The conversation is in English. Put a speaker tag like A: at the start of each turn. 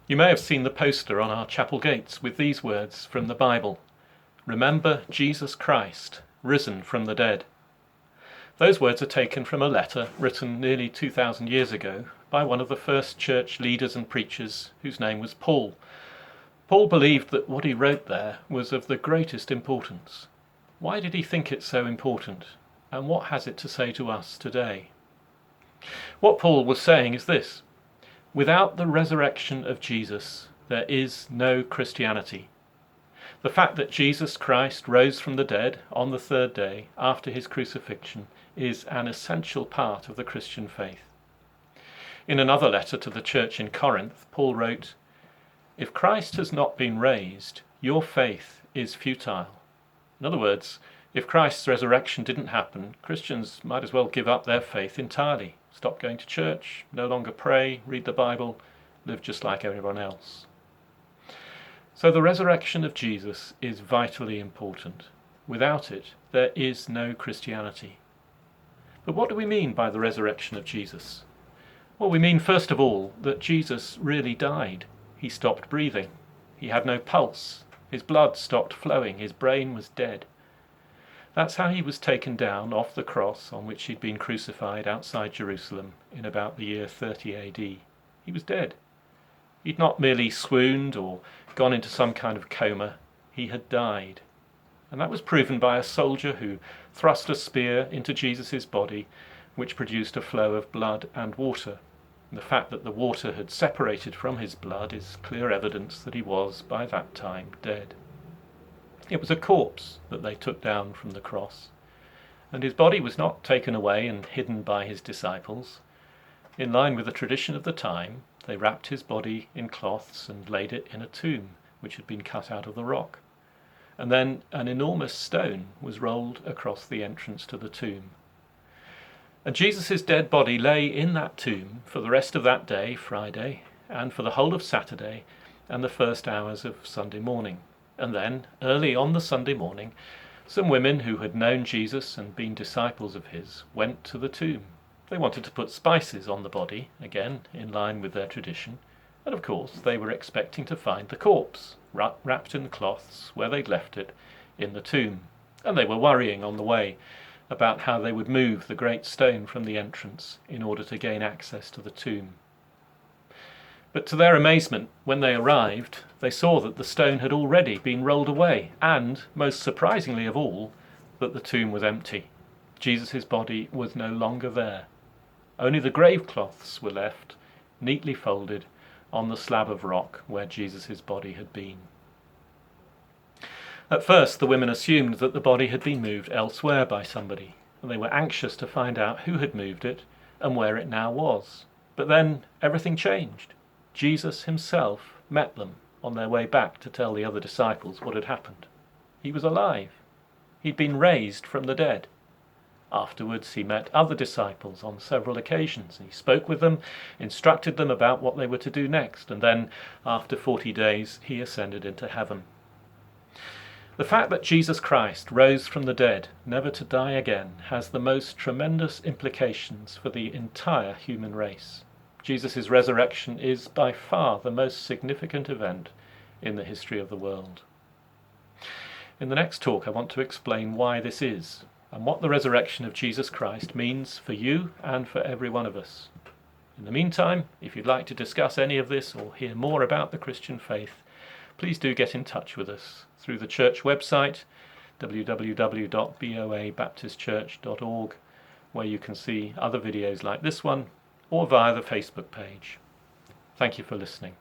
A: You may have seen the poster on our chapel gates with these words from the Bible: "Remember Jesus Christ, risen from the dead." Those words are taken from a letter written nearly 2,000 years ago by one of the first church leaders and preachers, whose name was Paul. Paul believed that what he wrote there was of the greatest importance. Why did he think it so important? And what has it to say to us today? What Paul was saying is this: without the resurrection of Jesus, there is no Christianity. The fact that Jesus Christ rose from the dead on the third day after his crucifixion is an essential part of the Christian faith. In another letter to the church in Corinth, Paul wrote, "If Christ has not been raised, your faith is futile." In other words, if Christ's resurrection didn't happen, Christians might as well give up their faith entirely, stop going to church, no longer pray, read the Bible, live just like everyone else. So the resurrection of Jesus is vitally important. Without it, there is no Christianity. But what do we mean by the resurrection of Jesus? Well, we mean first of all that Jesus really died. He stopped breathing. He had no pulse. His blood stopped flowing. His brain was dead. That's how he was taken down off the cross on which he'd been crucified outside Jerusalem in about the year 30 AD. He was dead. He'd not merely swooned or gone into some kind of coma. He had died. And that was proven by a soldier who thrust a spear into Jesus' body, which produced a flow of blood and water. And the fact that the water had separated from his blood is clear evidence that he was, by that time, dead. It was a corpse that they took down from the cross, and his body was not taken away and hidden by his disciples. In line with the tradition of the time, they wrapped his body in cloths and laid it in a tomb which had been cut out of the rock. And then an enormous stone was rolled across the entrance to the tomb. And Jesus' dead body lay in that tomb for the rest of that day, Friday, and for the whole of Saturday and the first hours of Sunday morning. And then, early on the Sunday morning, some women who had known Jesus and been disciples of his went to the tomb. They wanted to put spices on the body, again in line with their tradition, and of course they were expecting to find the corpse, wrapped in cloths where they'd left it, in the tomb. And they were worrying on the way about how they would move the great stone from the entrance in order to gain access to the tomb. But to their amazement, when they arrived, they saw that the stone had already been rolled away, and, most surprisingly of all, that the tomb was empty. Jesus' body was no longer there. Only the grave cloths were left, neatly folded, on the slab of rock where Jesus' body had been. At first, the women assumed that the body had been moved elsewhere by somebody, and they were anxious to find out who had moved it and where it now was. But then everything changed. Jesus himself met them on their way back to tell the other disciples what had happened. He was alive. He'd been raised from the dead. Afterwards, he met other disciples on several occasions. He spoke with them, instructed them about what they were to do next, and then, after 40 days, he ascended into heaven. The fact that Jesus Christ rose from the dead, never to die again, has the most tremendous implications for the entire human race. Jesus' resurrection is by far the most significant event in the history of the world. In the next talk, I want to explain why this is, and what the resurrection of Jesus Christ means for you and for every one of us. In the meantime, if you'd like to discuss any of this or hear more about the Christian faith, please do get in touch with us through the church website, www.boabaptistchurch.org, where you can see other videos like this one, or via the Facebook page. Thank you for listening.